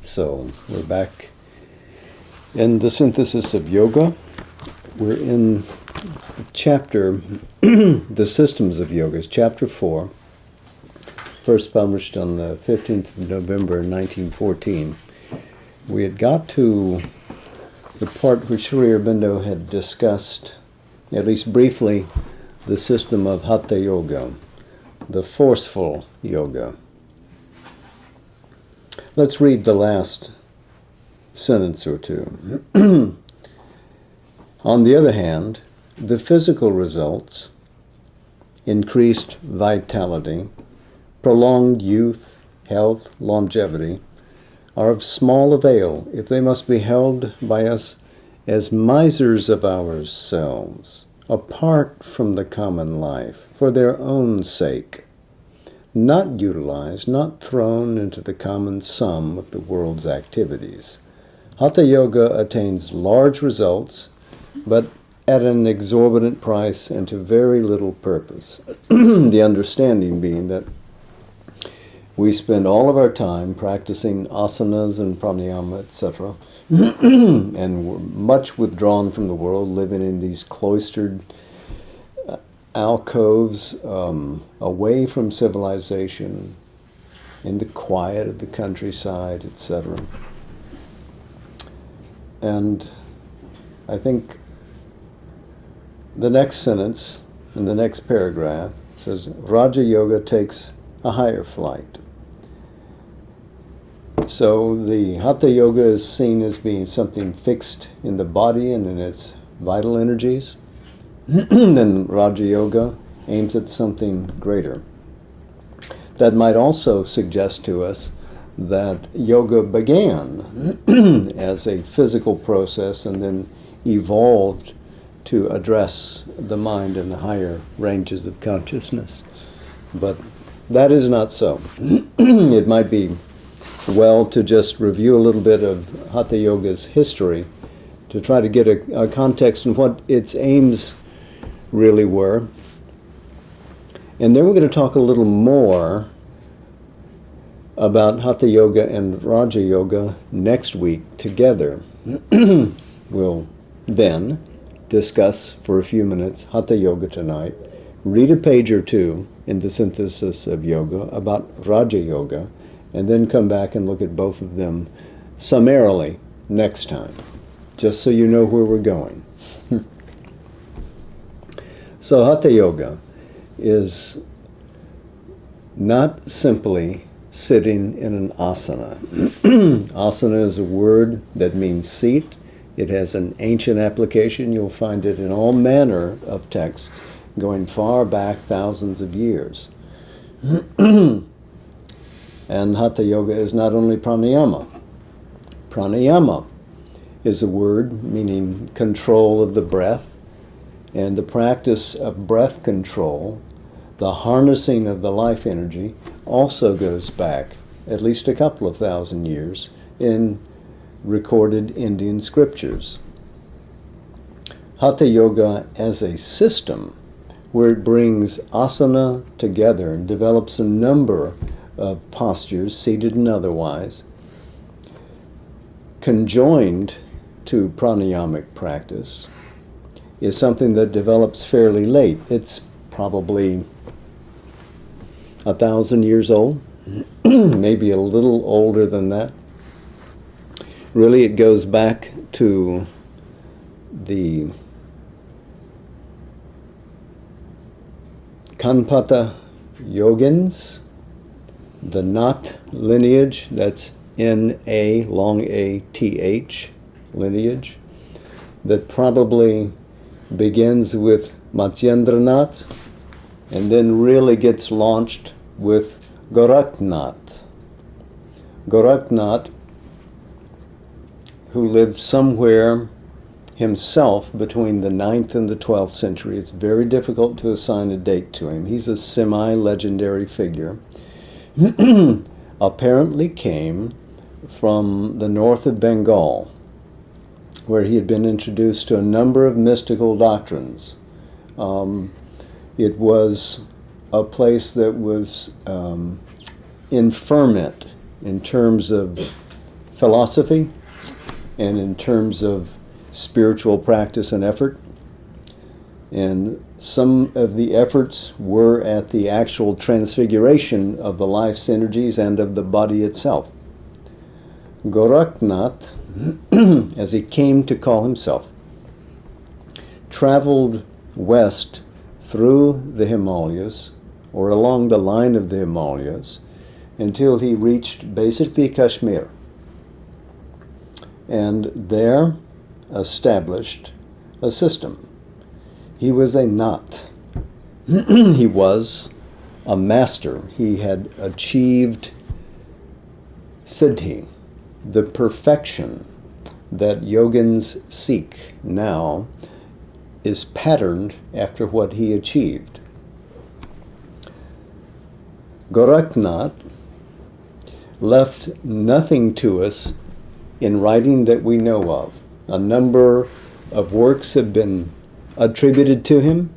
So we're back in the synthesis of yoga. We're in chapter, the systems of yoga, is chapter 4, first published on the 15th of November 1914. We had got to the part where Sri Aurobindo had discussed, at least briefly, the system of Hatha Yoga, the forceful yoga. Let's read the last sentence or two. On the other hand, the physical results, increased vitality, prolonged youth, health, longevity, are of small avail if they must be held by us as misers of ourselves, apart from the common life, for their own sake, not utilized, not thrown into the common sum of the world's activities. Hatha Yoga attains large results, but at an exorbitant price and to very little purpose. The understanding being that we spend all of our time practicing asanas and pranayama, etc., and we're much withdrawn from the world, living in these cloistered alcoves, away from civilization, in the quiet of the countryside, etc. And I think the next sentence in the next paragraph says, Raja Yoga takes a higher flight. So the Hatha Yoga is seen as being something fixed in the body and in its vital energies. Then Raja Yoga aims at something greater. That might also suggest to us that yoga began as a physical process and then evolved to address the mind and the higher ranges of consciousness. But that is not so. It might be well to just review a little bit of Hatha Yoga's history to try to get a context in what its aims really were. And then we're going to talk a little more about Hatha Yoga and Raja Yoga next week together. We'll then discuss for a few minutes Hatha Yoga tonight, read a page or two in the synthesis of yoga about Raja Yoga, and then come back and look at both of them summarily next time, just so you know where we're going. So Hatha Yoga is not simply sitting in an asana. Asana is a word that means seat. It has an ancient application. You'll find it in all manner of texts going far back thousands of years. And Hatha Yoga is not only pranayama. Pranayama is a word meaning control of the breath, and the practice of breath control, the harnessing of the life energy, also goes back at least a couple of thousand years in recorded Indian scriptures. Hatha Yoga as a system where it brings asana together and develops a number of postures, seated and otherwise, conjoined to pranayamic practice, is something that develops fairly late. It's probably 1,000 years old, maybe a little older than that. Really, it goes back to the Kanpata Yogins, the Nath lineage, that's N-A, long A-T-H lineage, that probably begins with Matsyendranath and then really gets launched with Gorakhnath. Gorakhnath, who lived somewhere himself between the 9th and the 12th century. It's very difficult to assign a date to him. He's a semi-legendary figure. Apparently came from the north of Bengal, where he had been introduced to a number of mystical doctrines. It was a place that was in ferment in terms of philosophy and in terms of spiritual practice and effort. And some of the efforts were at the actual transfiguration of the life's energies and of the body itself. Goraknath, as he came to call himself, traveled west through the Himalayas, or along the line of the Himalayas, until he reached basically Kashmir, and there established a system. He was a Nath. He was a master. He had achieved siddhi, the perfection that yogins seek now is patterned after what he achieved. Goraknath left nothing to us in writing that we know of. A number of works have been attributed to him.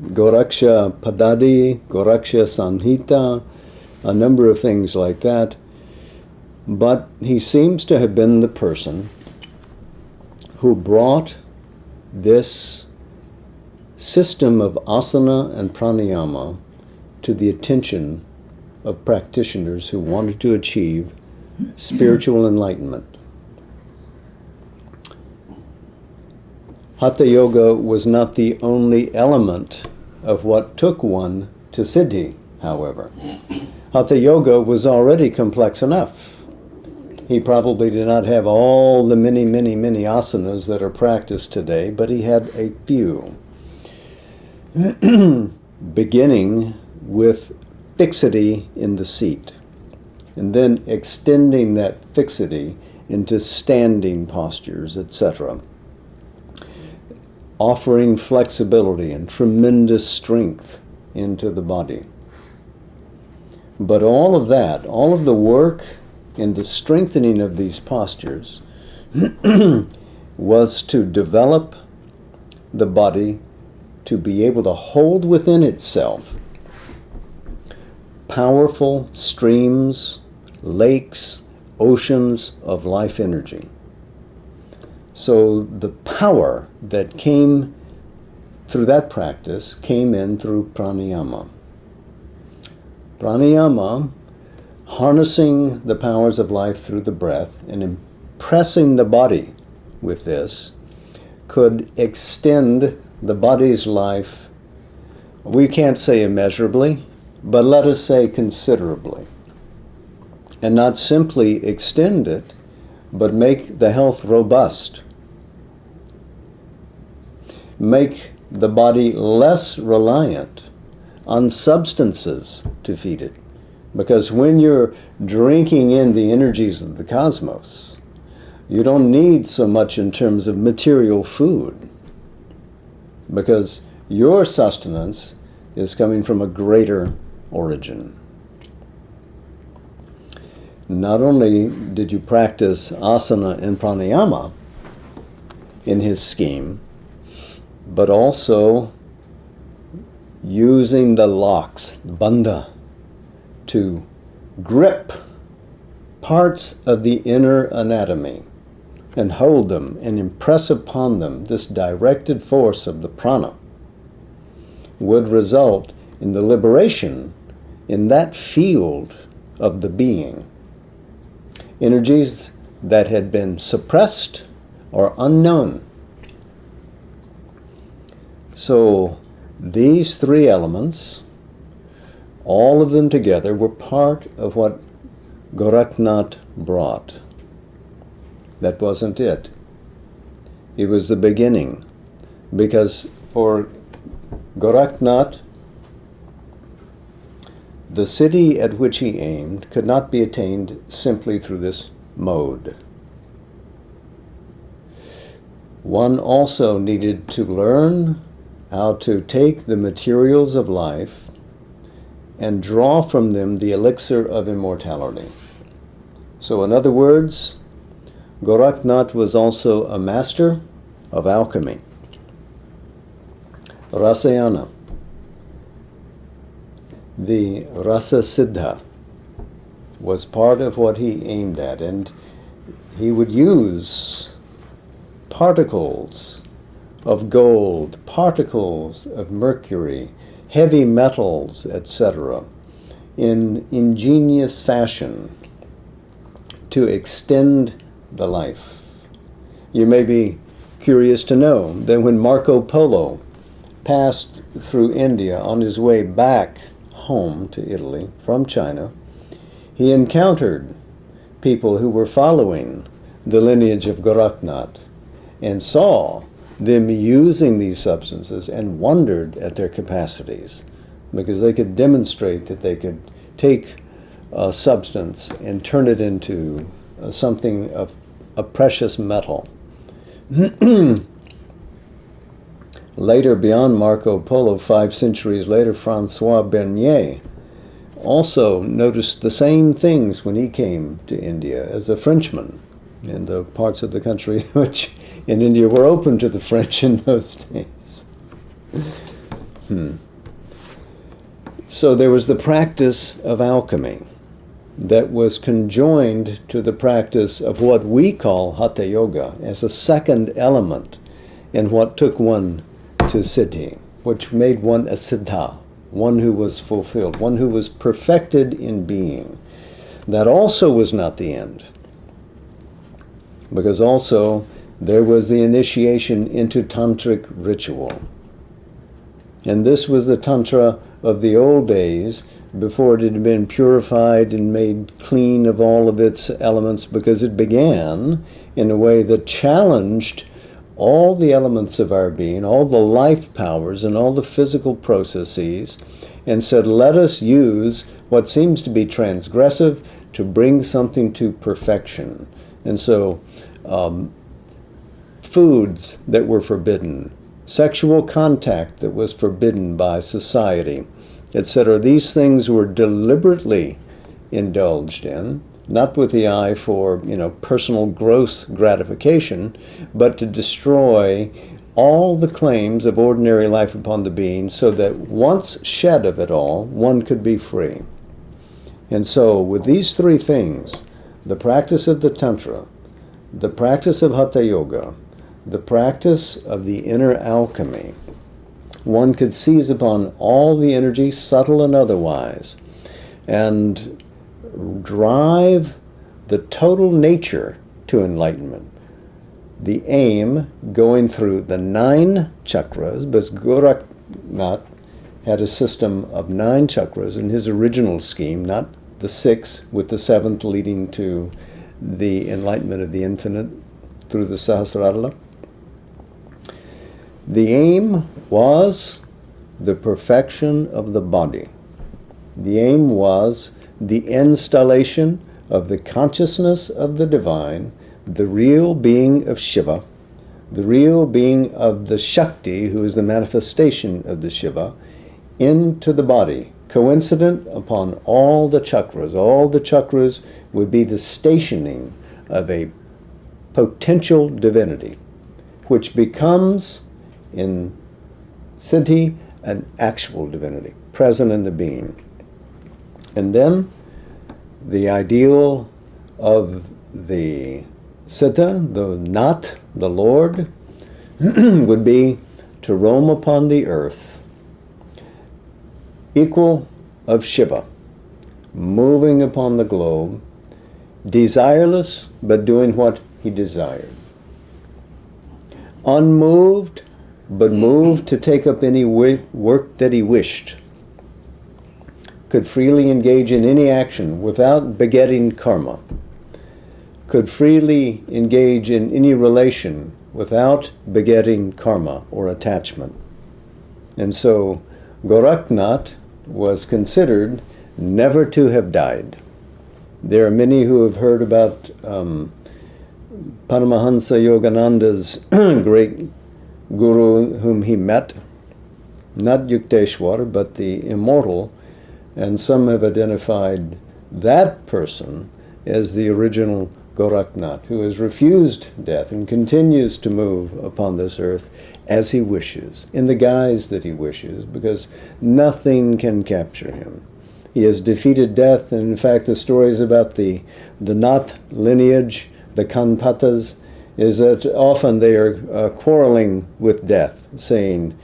Goraksha Padadi, Goraksha Sanhita, a number of things like that. But he seems to have been the person who brought this system of asana and pranayama to the attention of practitioners who wanted to achieve spiritual enlightenment. Hatha Yoga was not the only element of what took one to siddhi, however. Hatha Yoga was already complex enough. He probably did not have all the many asanas that are practiced today, but he had a few. Beginning with fixity in the seat, and then extending that fixity into standing postures, etc. Offering flexibility and tremendous strength into the body. But all of that, all of the work in the strengthening of these postures was to develop the body to be able to hold within itself powerful streams, lakes, oceans of life energy. So the power that came through that practice came in through pranayama. Pranayama, harnessing the powers of life through the breath and impressing the body with this, could extend the body's life, we can't say immeasurably, but let us say considerably. And not simply extend it, but make the health robust. Make the body less reliant on substances to feed it. Because when you're drinking in the energies of the cosmos, you don't need so much in terms of material food, because your sustenance is coming from a greater origin. Not only did you practice asana and pranayama in his scheme, but also using the locks, bandha, to grip parts of the inner anatomy and hold them and impress upon them this directed force of the prana would result in the liberation in that field of the being. Energies that had been suppressed or unknown. So these three elements, all of them together, were part of what Goraknath brought. That wasn't it. It was the beginning. Because for Goraknath, the city at which he aimed could not be attained simply through this mode. One also needed to learn how to take the materials of life and draw from them the elixir of immortality. So in other words, Goraknath was also a master of alchemy. Rasayana, the rasa siddha, was part of what he aimed at, and he would use particles of gold, particles of mercury, heavy metals, etc., in ingenious fashion to extend the life. You may be curious to know that when Marco Polo passed through India on his way back home to Italy from China, he encountered people who were following the lineage of Goraknath and saw them using these substances and wondered at their capacities, because they could demonstrate that they could take a substance and turn it into something of a precious metal. Later, beyond Marco Polo, 5 centuries later, Francois Bernier also noticed the same things when he came to India as a Frenchman in the parts of the country which in India were open to the French in those days. So there was the practice of alchemy that was conjoined to the practice of what we call Hatha Yoga as a second element in what took one to Siddhi, which made one a Siddha, one who was fulfilled, one who was perfected in being. That also was not the end, because also there was the initiation into tantric ritual. And this was the tantra of the old days, before it had been purified and made clean of all of its elements, because it began in a way that challenged all the elements of our being, all the life powers and all the physical processes, and said, let us use what seems to be transgressive to bring something to perfection. And so foods that were forbidden, sexual contact that was forbidden by society, etc. These things were deliberately indulged in, not with the eye for, personal gross gratification, but to destroy all the claims of ordinary life upon the being, so that once shed of it all, one could be free. And so with these 3 things, the practice of the Tantra, the practice of Hatha Yoga, the practice of the inner alchemy, one could seize upon all the energy, subtle and otherwise, and drive the total nature to enlightenment. The aim going through the 9 chakras, because Goraknath had a system of 9 chakras in his original scheme, not the 6, with the 7th leading to the enlightenment of the infinite through the Sahasrara. The aim was the perfection of the body. The aim was the installation of the consciousness of the divine, the real being of Shiva, the real being of the Shakti, who is the manifestation of the Shiva, into the body, coincident upon all the chakras. All the chakras would be the stationing of a potential divinity, which becomes, in Siddhi, an actual divinity, present in the being. And then the ideal of the Siddha, the Nath, the Lord, would be to roam upon the earth, equal of Shiva, moving upon the globe, desireless, but doing what he desired. Unmoved, but moved to take up any work that he wished. Could freely engage in any action without begetting karma. Could freely engage in any relation without begetting karma or attachment. And so Goraknath was considered never to have died. There are many who have heard about Paramahansa Yogananda's great guru whom he met, not Yukteswar, but the immortal, and some have identified that person as the original Goraknath, who has refused death and continues to move upon this earth as he wishes, in the guise that he wishes, because nothing can capture him. He has defeated death, and in fact the stories about the Nath lineage, the Kanpatas, is that often they are quarreling with death, saying,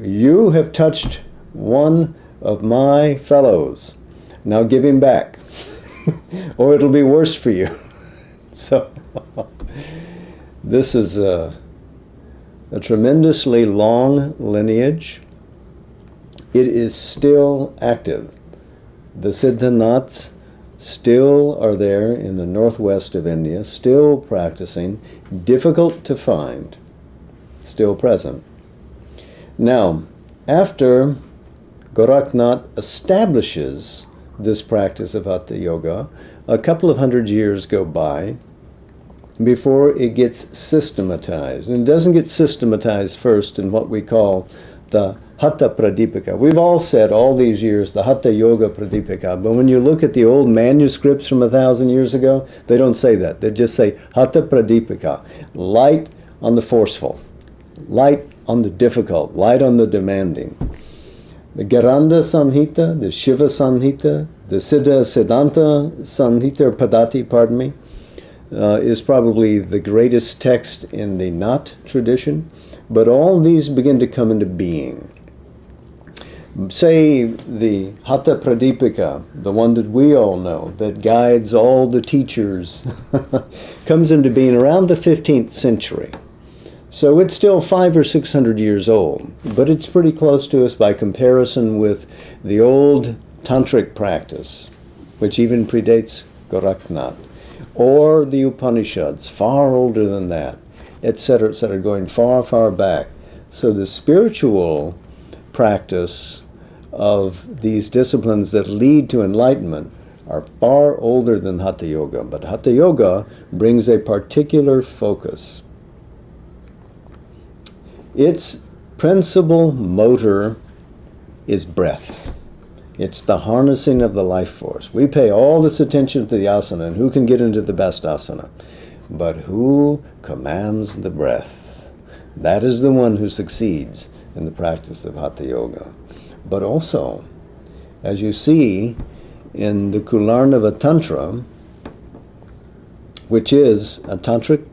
"You have touched one of my fellows, now give him back, or it'll be worse for you." So this is a tremendously long lineage. It is still active. The Siddhanaths still are there in the northwest of India, still practicing, difficult to find, still present. Now, after Gorakhnath establishes this practice of Hatha Yoga, a couple of hundred years go by before it gets systematized. And it doesn't get systematized first in what we call the Hatha Pradipika. We've all said all these years the Hatha Yoga Pradipika, but when you look at the old manuscripts from 1,000 years ago, they don't say that. They just say Hatha Pradipika, light on the forceful, light on the difficult, light on the demanding. The Garanda Samhita, the Shiva Samhita, the Siddha Siddhanta Samhita, or Padati, pardon me, is probably the greatest text in the Nath tradition, but all these begin to come into being. Say the Hatha Pradipika, the one that we all know, that guides all the teachers, comes into being around the 15th century. So it's still 500 or 600 years old, but it's pretty close to us by comparison with the old tantric practice, which even predates Gorakhnath, or the Upanishads, far older than that, etc., going far, far back. So the spiritual practice of these disciplines that lead to enlightenment are far older than Hatha Yoga, but Hatha Yoga brings a particular focus. Its principal motor is breath. It's the harnessing of the life force. We pay all this attention to the asana and who can get into the best asana. But who commands the breath? That is the one who succeeds in the practice of Hatha Yoga. But also, as you see in the Kularnava Tantra, which is a tantric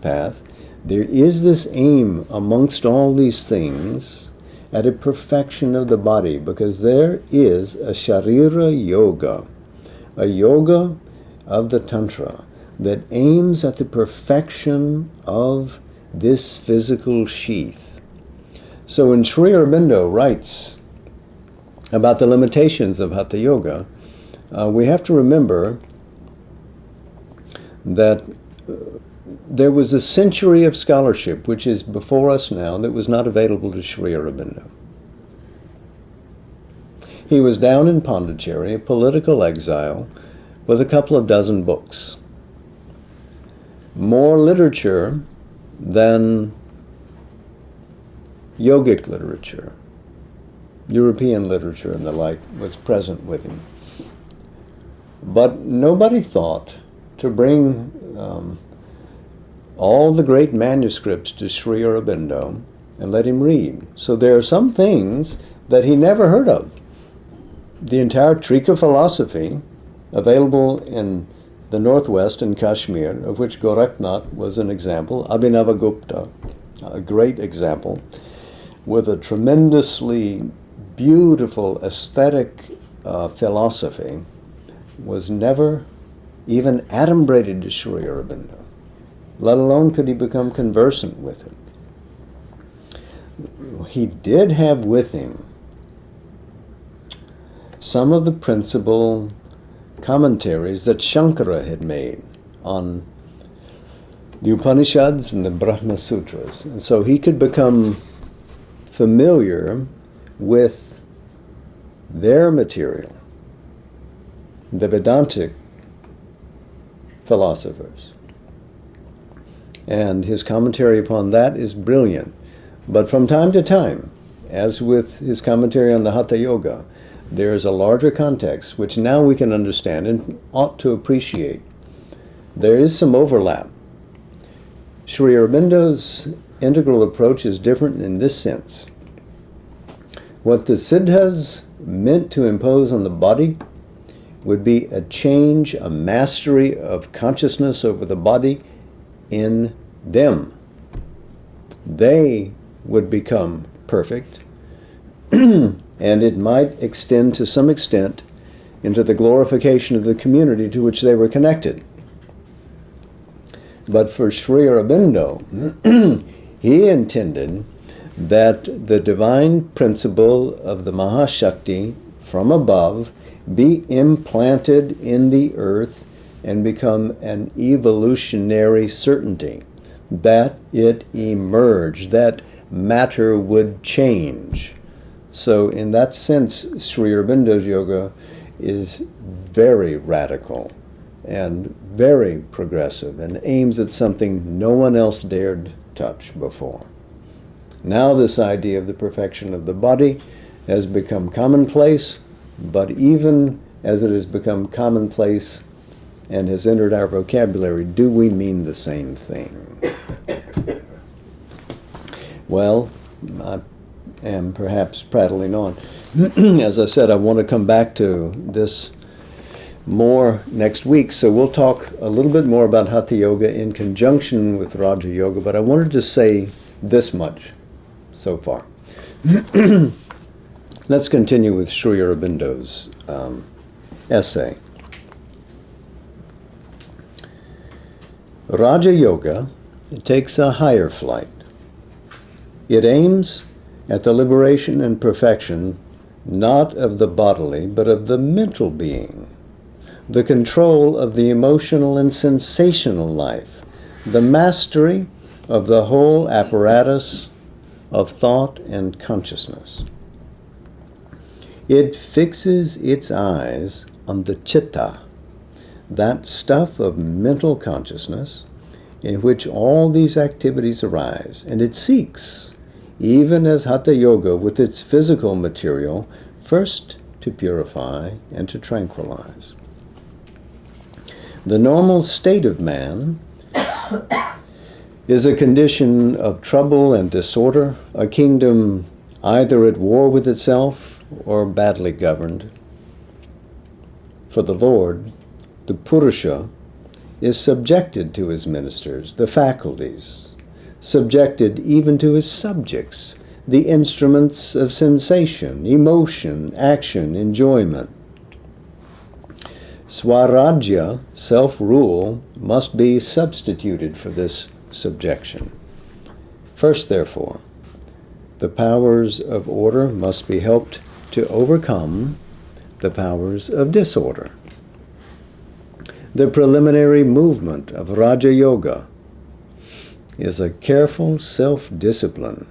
path, there is this aim amongst all these things at a perfection of the body, because there is a Sharira Yoga, a yoga of the Tantra that aims at the perfection of this physical sheath. So when Sri Aurobindo writes about the limitations of Hatha Yoga, we have to remember that there was a century of scholarship which is before us now that was not available to Sri Aurobindo. He was down in Pondicherry, a political exile, with a couple of dozen books. More literature than yogic literature, European literature and the like, was present with him. But nobody thought to bring all the great manuscripts to Sri Aurobindo and let him read. So there are some things that he never heard of. The entire Trika philosophy, available in the Northwest in Kashmir, of which Gorakhnath was an example, Abhinavagupta, a great example, with a tremendously beautiful aesthetic philosophy, was never even adumbrated to Sri Aurobindo, let alone could he become conversant with it. He did have with him some of the principal commentaries that Shankara had made on the Upanishads and the Brahma Sutras. And so he could become familiar with their material, the Vedantic philosophers. And his commentary upon that is brilliant. But from time to time, as with his commentary on the Hatha Yoga, there is a larger context which now we can understand and ought to appreciate. There is some overlap. Sri Aurobindo's integral approach is different in this sense. What the Siddhas meant to impose on the body would be a change, a mastery of consciousness over the body in them. They would become perfect, and it might extend to some extent into the glorification of the community to which they were connected. But for Sri Aurobindo, he intended that the divine principle of the Mahashakti from above be implanted in the earth and become an evolutionary certainty, that it emerge, that matter would change. So in that sense, Sri Aurobindo's yoga is very radical and very progressive and aims at something no one else dared touch before. Now this idea of the perfection of the body has become commonplace, but even as it has become commonplace and has entered our vocabulary, do we mean the same thing? Well, I am perhaps prattling on. As I said, I want to come back to this more next week, so we'll talk a little bit more about Hatha Yoga in conjunction with Raja Yoga, but I wanted to say this much so far. Let's continue with Sri Aurobindo's essay. Raja Yoga takes a higher flight. It aims at the liberation and perfection not of the bodily, but of the mental being, the control of the emotional and sensational life, the mastery of the whole apparatus of thought and consciousness. It fixes its eyes on the chitta, that stuff of mental consciousness in which all these activities arise, and it seeks, even as Hatha Yoga with its physical material, first to purify and to tranquilize. The normal state of man is a condition of trouble and disorder, a kingdom either at war with itself or badly governed. For the Lord, the Purusha is subjected to his ministers, the faculties, subjected even to his subjects, the instruments of sensation, emotion, action, enjoyment. Swarajya, self-rule, must be substituted for this subjection. First, therefore, the powers of order must be helped to overcome the powers of disorder. The preliminary movement of Raja Yoga is a careful self-discipline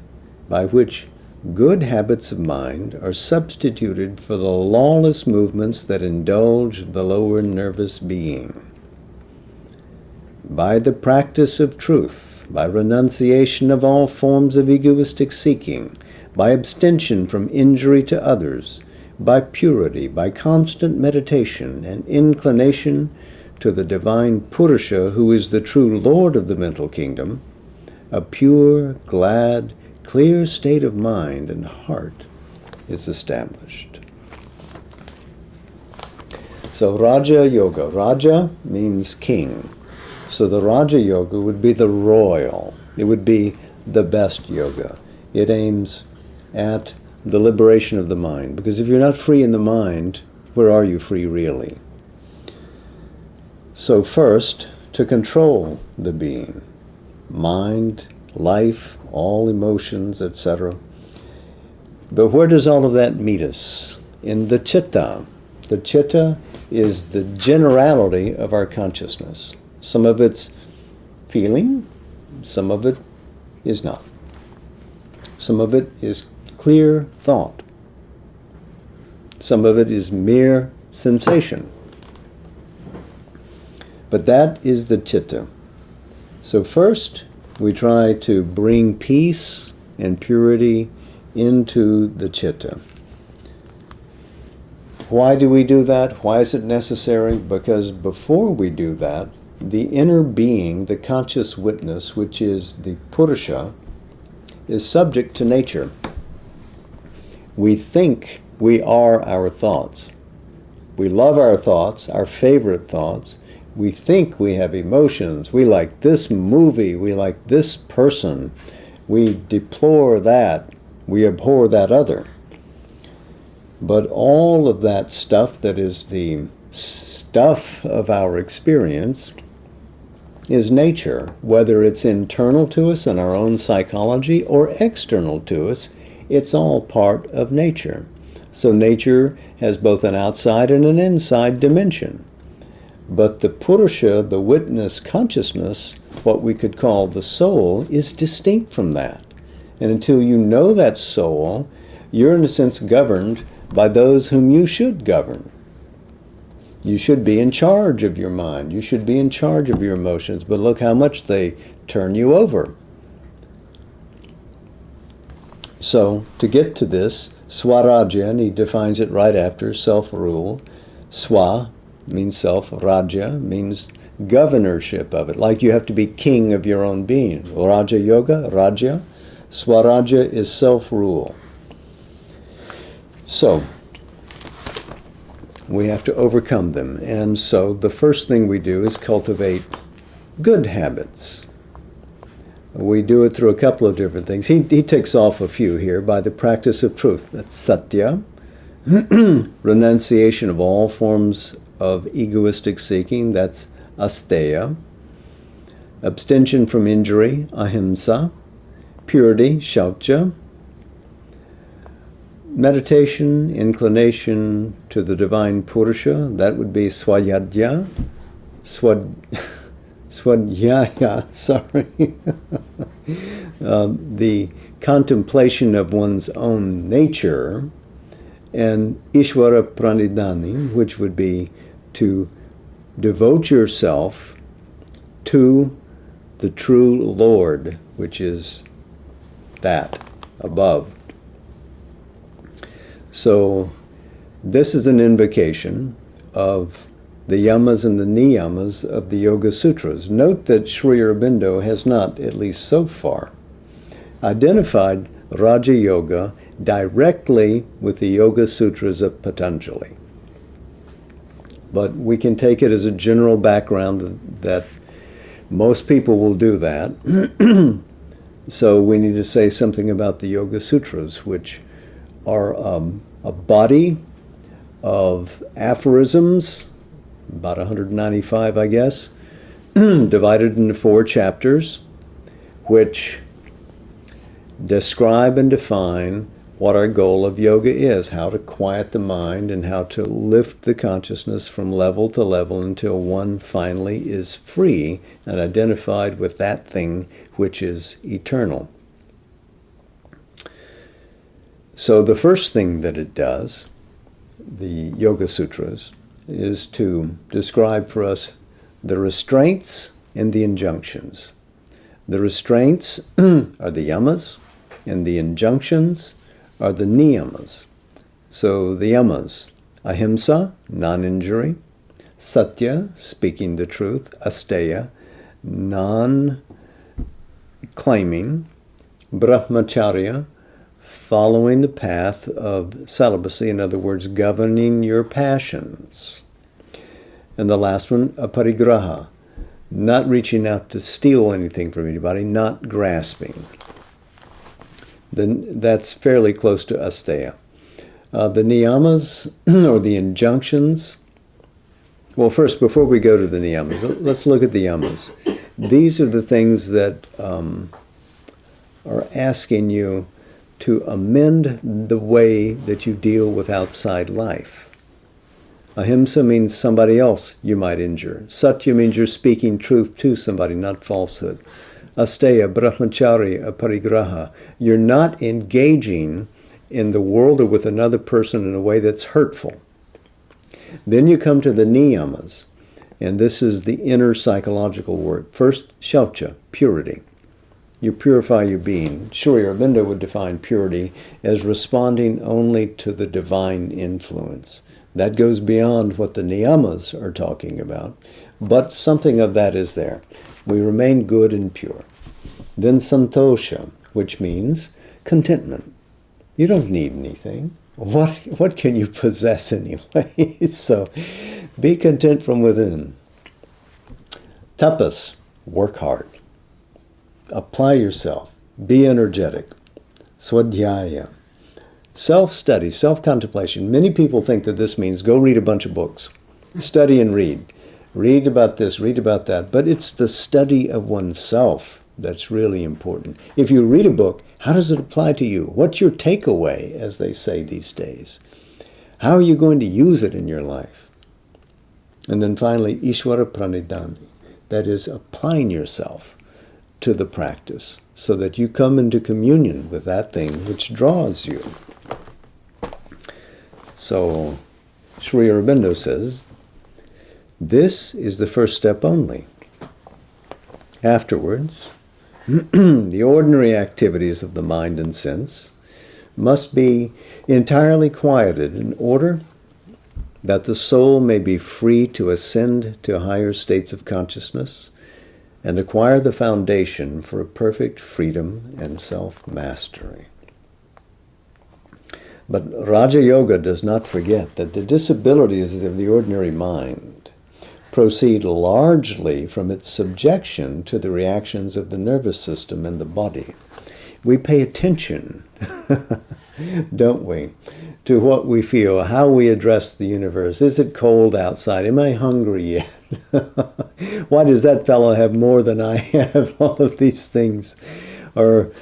by which good habits of mind are substituted for the lawless movements that indulge the lower nervous being. By the practice of truth, by renunciation of all forms of egoistic seeking, by abstention from injury to others, by purity, by constant meditation and inclination to the divine Purusha, who is the true Lord of the mental kingdom, a pure, glad, clear state of mind and heart is established. So Raja Yoga. Raja means king. So the Raja Yoga would be the royal. It would be the best yoga. It aims at the liberation of the mind. Because if you're not free in the mind, where are you free really? So first, to control the being, mind, life, all emotions, etc. But where does all of that meet us? In the chitta. The chitta is the generality of our consciousness. Some of it's feeling, some of it is not. Some of it is clear thought. Some of it is mere sensation. But that is the chitta. So first, we try to bring peace and purity into the chitta. Why do we do that? Why is it necessary? Because before we do that, the inner being, the conscious witness, which is the Purusha, is subject to nature. We think we are our thoughts. We love our thoughts, our favorite thoughts. We think we have emotions. We like this movie. We like this person. We deplore that. We abhor that other. But all of that stuff that is the stuff of our experience is nature, whether it's internal to us in our own psychology or external to us, it's all part of nature. So nature has both an outside and an inside dimension. But the Purusha, the witness consciousness, what we could call the soul, is distinct from that. And until you know that soul, you're in a sense governed by those whom you should govern. You should be in charge of your mind. You should be in charge of your emotions. But look how much they turn you over. So, to get to this, Swarajya, and he defines it right after, self-rule. Swa means self, Rajya means governorship of it. Like you have to be king of your own being. Raja Yoga, Rajya. Swarajya is self-rule. So, we have to overcome them. And so the first thing we do is cultivate good habits. We do it through a couple of different things. He ticks off a few here by the practice of truth. That's satya, renunciation of all forms of egoistic seeking. That's asteya, abstention from injury, ahimsa, purity, shaucha, meditation, inclination to the divine Purusha, that would be swayadya, swadhyaya, sorry. The contemplation of one's own nature, and Ishvara Pranidhani, which would be to devote yourself to the true Lord, which is that above. So this is an invocation of the yamas and the niyamas of the Yoga Sutras. Note that Sri Aurobindo has not, at least so far, identified Raja Yoga directly with the Yoga Sutras of Patanjali. But we can take it as a general background that most people will do that. So we need to say something about the Yoga Sutras, which are a body of aphorisms, about 195, I guess, divided into 4 chapters, which describe and define what our goal of yoga is, how to quiet the mind and how to lift the consciousness from level to level until one finally is free and identified with that thing which is eternal. So the first thing that it does, the Yoga Sutras, is to describe for us the restraints and the injunctions. The restraints are the yamas, and the injunctions are the niyamas. So the yamas, ahimsa, non-injury, satya, speaking the truth, asteya, non-claiming, brahmacharya, following the path of celibacy, in other words, governing your passions. And the last one, aparigraha, not reaching out to steal anything from anybody, not grasping. Then that's fairly close to asteya. The niyamas, or the injunctions, well, first, before we go to the niyamas, let's look at the yamas. These are the things that are asking you to amend the way that you deal with outside life. Ahimsa means somebody else you might injure. Satya means you're speaking truth to somebody, not falsehood. Asteya, brahmacharya, aparigraha. You're not engaging in the world or with another person in a way that's hurtful. Then you come to the niyamas, and this is the inner psychological work. First, shaucha, purity. You purify your being. Sri Aurobindo would define purity as responding only to the divine influence. That goes beyond what the niyamas are talking about, but something of that is there. We remain good and pure. Then santosha, which means contentment. You don't need anything. What can you possess anyway? So be content from within. Tapas, work hard. Apply yourself. Be energetic. Swadhyaya. Self-study, self-contemplation. Many people think that this means go read a bunch of books. Study and read. Read about this, read about that. But it's the study of oneself that's really important. If you read a book, how does it apply to you? What's your takeaway, as they say these days? How are you going to use it in your life? And then finally, Ishvara Pranidhani. That is, applying yourself to the practice so that you come into communion with that thing which draws you. So, Sri Aurobindo says, this is the first step only. Afterwards, the ordinary activities of the mind and sense must be entirely quieted in order that the soul may be free to ascend to higher states of consciousness and acquire the foundation for a perfect freedom and self-mastery. But Raja Yoga does not forget that the disabilities of the ordinary mind proceed largely from its subjection to the reactions of the nervous system and the body. We pay attention, don't we, to what we feel, how we address the universe. Is it cold outside? Am I hungry yet? Why does that fellow have more than I have? All of these things are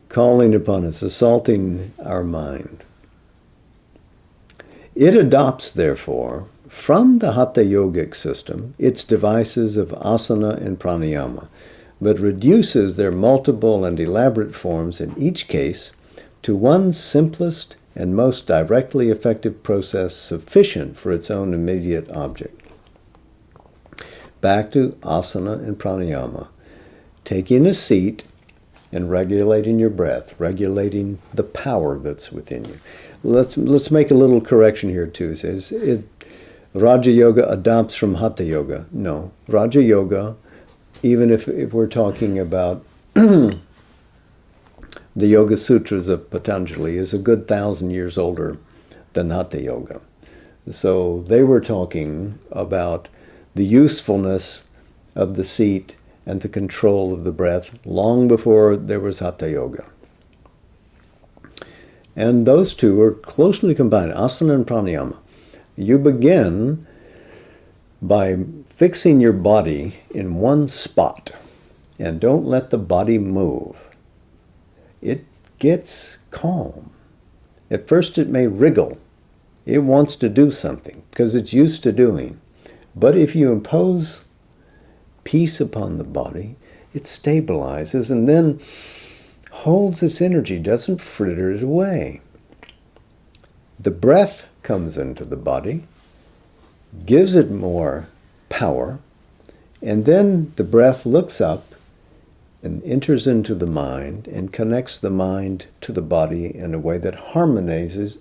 calling upon us, assaulting our mind. It adopts, therefore, from the Hatha Yogic system its devices of asana and pranayama, but reduces their multiple and elaborate forms in each case to one simplest and most directly effective process sufficient for its own immediate object. Back to asana and pranayama. Taking a seat and regulating your breath, regulating the power that's within you. Let's make a little correction here too. It says Raja Yoga adopts from Hatha Yoga. No, Raja Yoga, even if we're talking about the Yoga Sutras of Patanjali, is a good 1,000 years older than Hatha Yoga. So they were talking about the usefulness of the seat and the control of the breath long before there was Hatha Yoga. And those two are closely combined, asana and pranayama. You begin by fixing your body in one spot and don't let the body move. It gets calm. At first it may wriggle. It wants to do something because it's used to doing. But if you impose peace upon the body, it stabilizes and then holds its energy, doesn't fritter it away. The breath comes into the body, gives it more power, and then the breath looks up and enters into the mind and connects the mind to the body in a way that harmonizes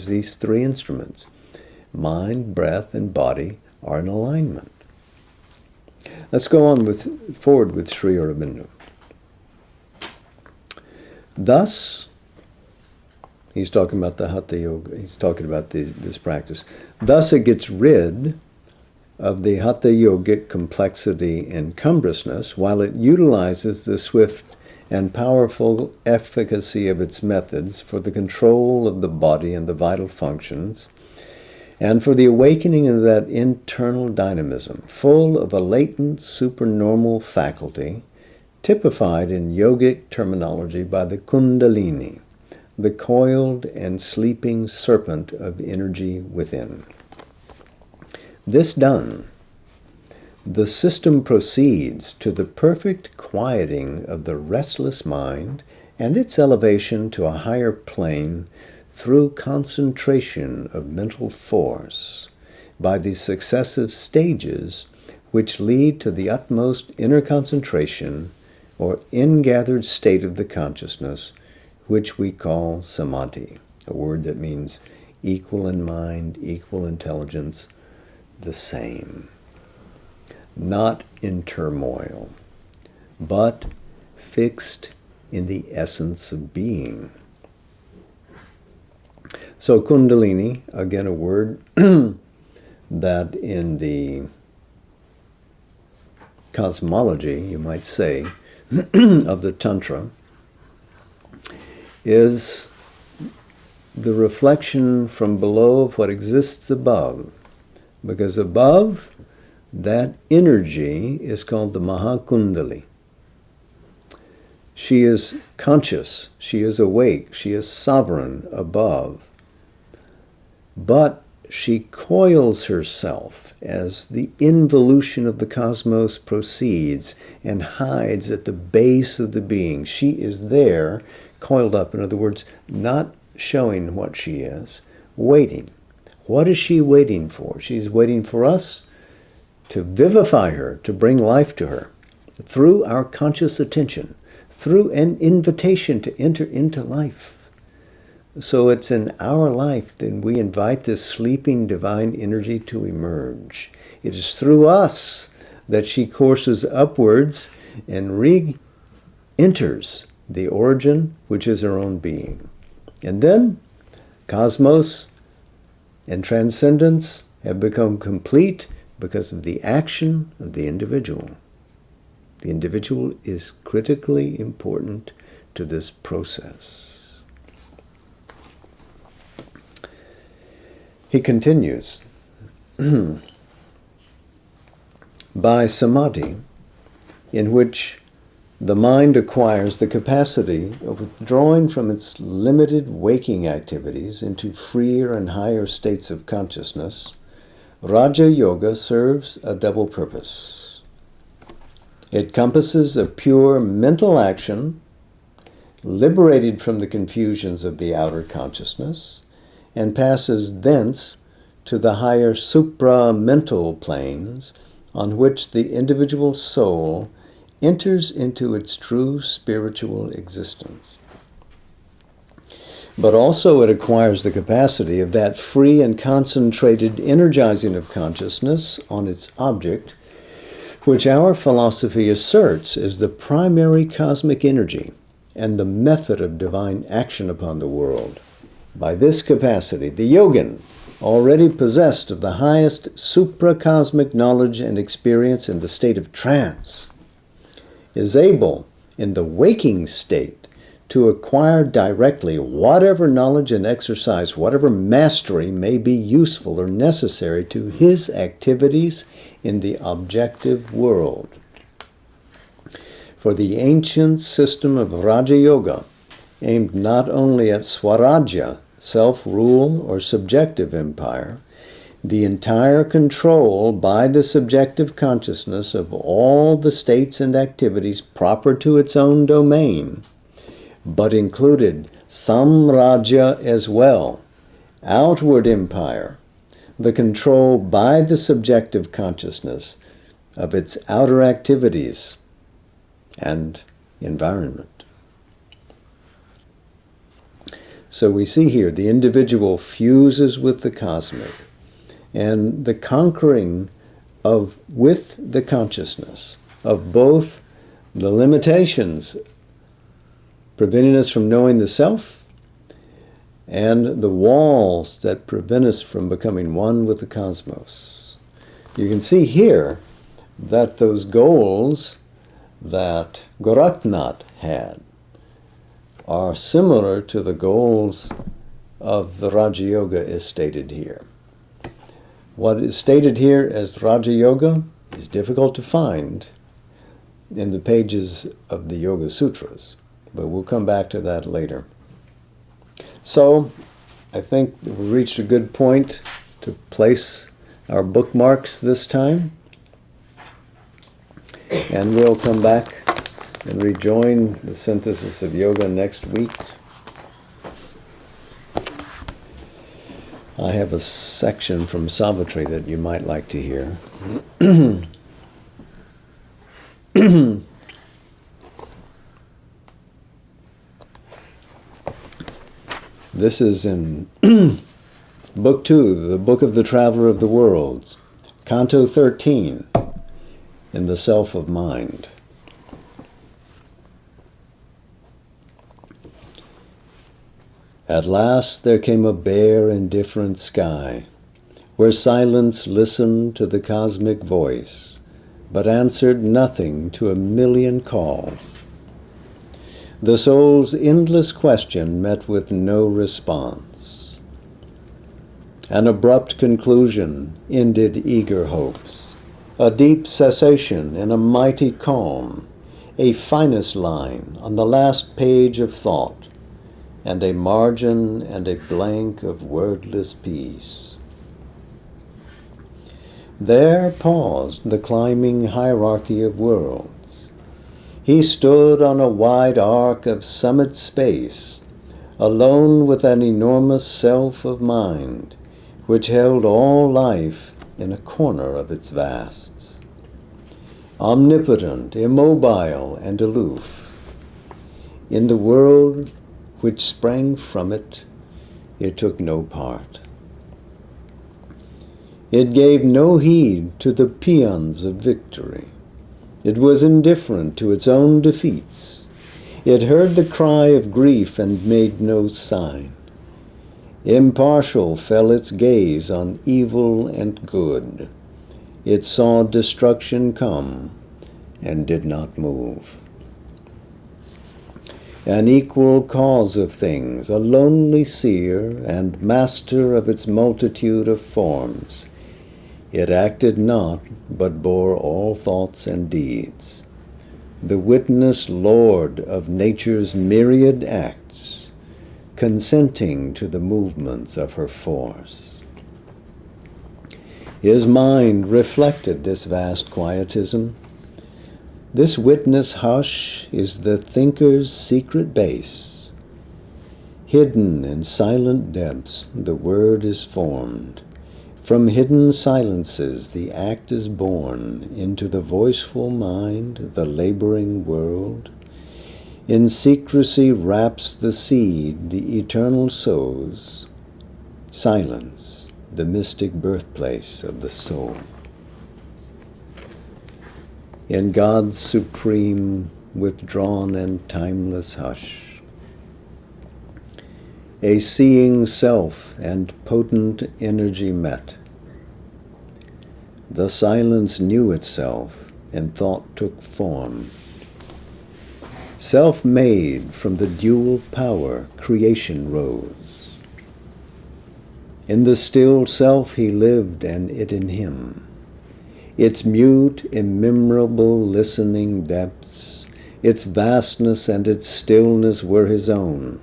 these three instruments. Mind, breath, and body are in alignment. Let's go on forward with Sri Aurobindo. Thus, he's talking about the Hatha Yoga, he's talking about this practice. Thus it gets rid of the Hatha Yogic complexity and cumbrousness while it utilizes the swift and powerful efficacy of its methods for the control of the body and the vital functions, and for the awakening of that internal dynamism, full of a latent supernormal faculty, typified in yogic terminology by the Kundalini, the coiled and sleeping serpent of energy within. This done, the system proceeds to the perfect quieting of the restless mind and its elevation to a higher plane through concentration of mental force by the successive stages which lead to the utmost inner concentration or ingathered state of the consciousness, which we call samadhi, a word that means equal in mind, equal intelligence, the same. Not in turmoil, but fixed in the essence of being. So Kundalini, again a word that in the cosmology, you might say, of the Tantra, is the reflection from below of what exists above. Because above, that energy is called the Mahakundali. She is conscious, she is awake, she is sovereign above. But she coils herself as the involution of the cosmos proceeds and hides at the base of the being. She is there, coiled up, in other words, not showing what she is, waiting. What is she waiting for? She's waiting for us to vivify her, to bring life to her, through our conscious attention, through an invitation to enter into life. So it's in our life that we invite this sleeping divine energy to emerge. It is through us that she courses upwards and re-enters the origin, which is her own being. And then cosmos and transcendence have become complete because of the action of the individual. The individual is critically important to this process. He continues, by samadhi, in which the mind acquires the capacity of withdrawing from its limited waking activities into freer and higher states of consciousness, Raja Yoga serves a double purpose. It compasses a pure mental action, liberated from the confusions of the outer consciousness, and passes thence to the higher supra-mental planes on which the individual soul enters into its true spiritual existence. But also it acquires the capacity of that free and concentrated energizing of consciousness on its object, which our philosophy asserts is the primary cosmic energy and the method of divine action upon the world. By this capacity, the yogin, already possessed of the highest supracosmic knowledge and experience in the state of trance, is able, in the waking state, to acquire directly whatever knowledge and exercise, whatever mastery may be useful or necessary to his activities in the objective world. For the ancient system of Raja Yoga aimed not only at Swarajya, self-rule or subjective empire, the entire control by the subjective consciousness of all the states and activities proper to its own domain, but included Samrajya as well, outward empire, the control by the subjective consciousness of its outer activities and environment. So we see here the individual fuses with the cosmic, and the conquering of, with the consciousness, of both the limitations preventing us from knowing the self and the walls that prevent us from becoming one with the cosmos. You can see here that those goals that Goraknath had are similar to the goals of the Raja Yoga as stated here. What is stated here as Raja Yoga is difficult to find in the pages of the Yoga Sutras, but we'll come back to that later. So, I think we reached a good point to place our bookmarks this time, and we'll come back and rejoin the synthesis of yoga next week. I have a section from Savitri that you might like to hear. This is in Book 2, the Book of the Traveler of the Worlds, Canto 13, in the Self of Mind. At last there came a bare, indifferent sky, where silence listened to the cosmic voice, but answered nothing to a million calls. The soul's endless question met with no response. An abrupt conclusion ended eager hopes, a deep cessation in a mighty calm, a finest line on the last page of thought, and a margin and a blank of wordless peace. There paused the climbing hierarchy of worlds. He stood on a wide arc of summit space, alone with an enormous self of mind, which held all life in a corner of its vasts. Omnipotent, immobile, and aloof. In the world which sprang from it, it took no part. It gave no heed to the paeans of victory. It was indifferent to its own defeats. It heard the cry of grief and made no sign. Impartial fell its gaze on evil and good. It saw destruction come and did not move. An equal cause of things, a lonely seer and master of its multitude of forms, it acted not, but bore all thoughts and deeds. The witness lord of nature's myriad acts, consenting to the movements of her force. His mind reflected this vast quietism. This witness hush is the thinker's secret base. Hidden in silent depths, the word is formed. From hidden silences the act is born into the voiceful mind, the laboring world. In secrecy wraps the seed the eternal sows. Silence, the mystic birthplace of the soul. In God's supreme, withdrawn and timeless hush, a seeing self and potent energy met. The silence knew itself, and thought took form. Self-made from the dual power, creation rose. In the still self he lived, and it in him. Its mute, immemorable listening depths, its vastness and its stillness were his own.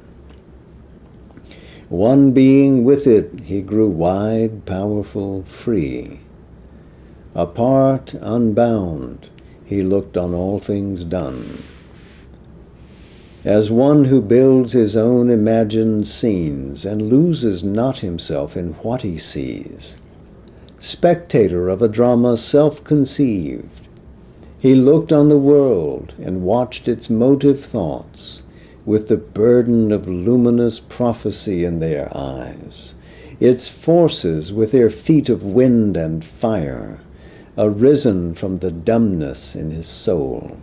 One being with it, he grew wide, powerful, free. Apart, unbound, he looked on all things done. As one who builds his own imagined scenes and loses not himself in what he sees. Spectator of a drama self-conceived, he looked on the world and watched its motive thoughts, with the burden of luminous prophecy in their eyes, its forces with their feet of wind and fire, arisen from the dumbness in his soul.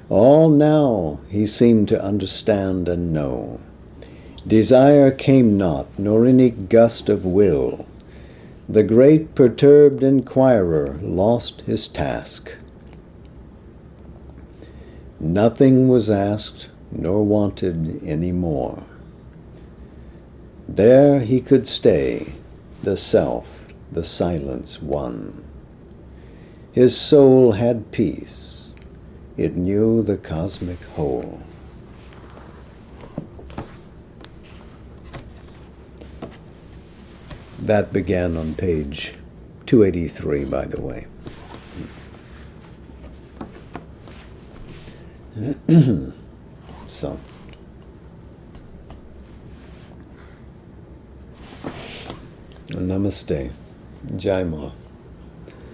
All now he seemed to understand and know. Desire came not, nor any gust of will. The great perturbed inquirer lost his task. Nothing was asked nor wanted any more. There he could stay, the self, the silence one. His soul had peace. It knew the cosmic whole. That began on page 283, by the way. So, namaste. Jai Ma.